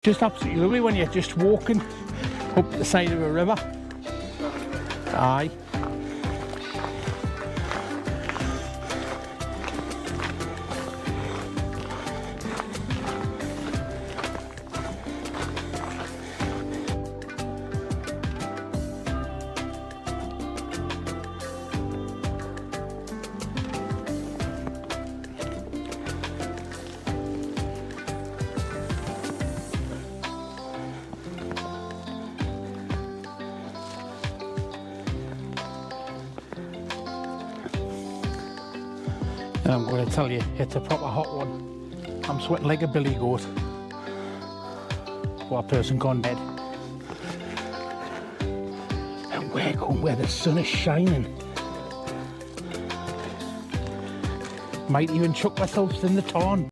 Just absolutely lovely when you're just walking up the side of a river. Aye. And I'm going to tell you, it's a proper hot one. I'm sweating like a billy goat. What a person gone dead. And we're going where the sun is shining. Might even chuck myself in the tarn.